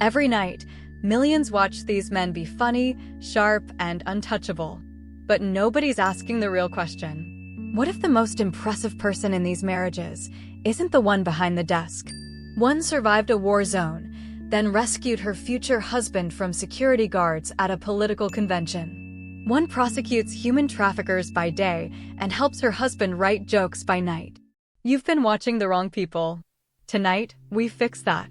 Every night, millions watch these men be funny, sharp, and untouchable. But nobody's asking the real question. What if the most impressive person in these marriages isn't the one behind the desk? One survived a war zone, then rescued her future husband from security guards at a political convention. One prosecutes human traffickers by day and helps her husband write jokes by night. You've been watching the wrong people. Tonight, we fix that.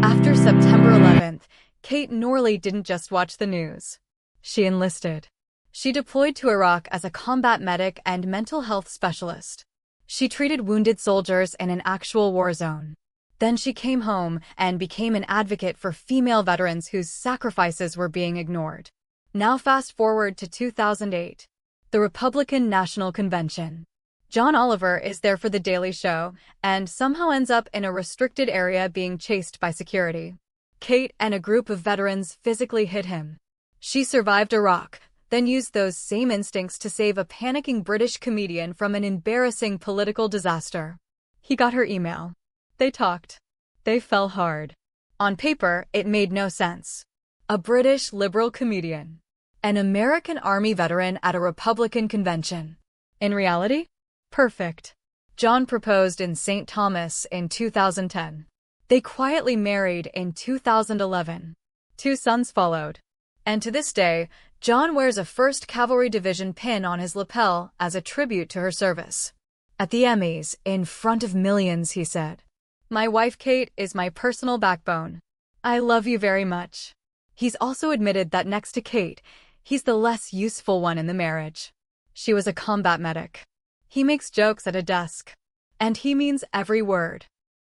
After September 11th, Kate Norley didn't just watch the news. She enlisted. She deployed to Iraq as a combat medic and mental health specialist. She treated wounded soldiers in an actual war zone. Then she came home and became an advocate for female veterans whose sacrifices were being ignored. Now fast forward to 2008, the Republican National Convention. John Oliver is there for the Daily Show and somehow ends up in a restricted area being chased by security. Kate and a group of veterans physically hit him. She survived Iraq, then used those same instincts to save a panicking British comedian from an embarrassing political disaster. He got her email. They talked. They fell hard. On paper, it made no sense. A British liberal comedian. An American Army veteran at a Republican convention. In reality? Perfect. John proposed in St. Thomas in 2010. They quietly married in 2011. 2 sons followed. And to this day, John wears a 1st Cavalry Division pin on his lapel as a tribute to her service. At the Emmys, in front of millions, he said, "My wife Kate is my personal backbone. I love you very much." He's also admitted that next to Kate, he's the less useful one in the marriage. She was a combat medic. He makes jokes at a desk. And he means every word.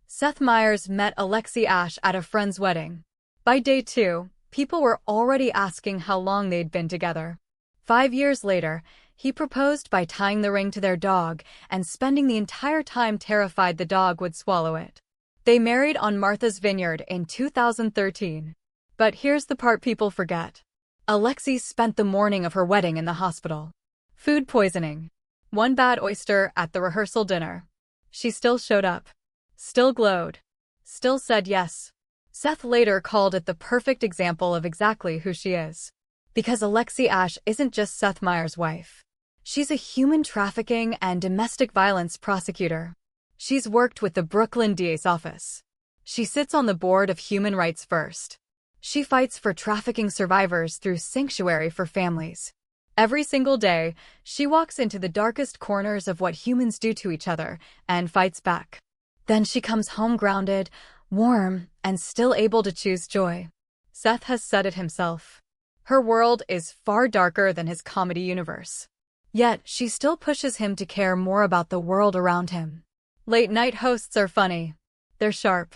Seth Meyers met Alexi Ashe at a friend's wedding. By day 2, people were already asking how long they'd been together. 5 years later, he proposed by tying the ring to their dog and spending the entire time terrified the dog would swallow it. They married on Martha's Vineyard in 2013. But here's the part people forget. Alexi spent the morning of her wedding in the hospital. Food poisoning. 1 bad oyster at the rehearsal dinner. She still showed up. Still glowed. Still said yes. Seth later called it the perfect example of exactly who she is. Because Alexi Ashe isn't just Seth Meyers' wife. She's a human trafficking and domestic violence prosecutor. She's worked with the Brooklyn DA's office. She sits on the board of Human Rights First. She fights for trafficking survivors through Sanctuary for Families. Every single day, she walks into the darkest corners of what humans do to each other and fights back. Then she comes home grounded, warm, and still able to choose joy. Seth has said it himself. Her world is far darker than his comedy universe. Yet, she still pushes him to care more about the world around him. Late-night hosts are funny. They're sharp.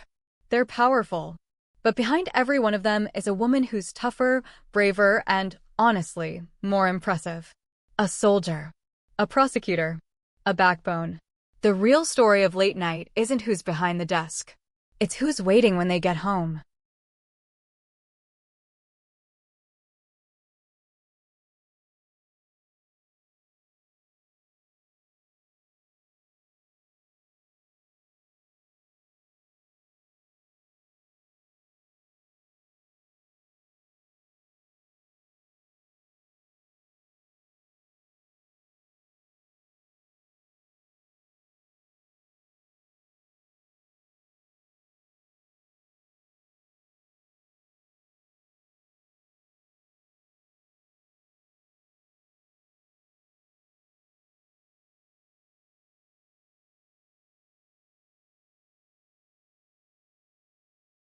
They're powerful. But behind every one of them is a woman who's tougher, braver, and, honestly, more impressive. A soldier. A prosecutor. A backbone. The real story of late night isn't who's behind the desk. It's who's waiting when they get home.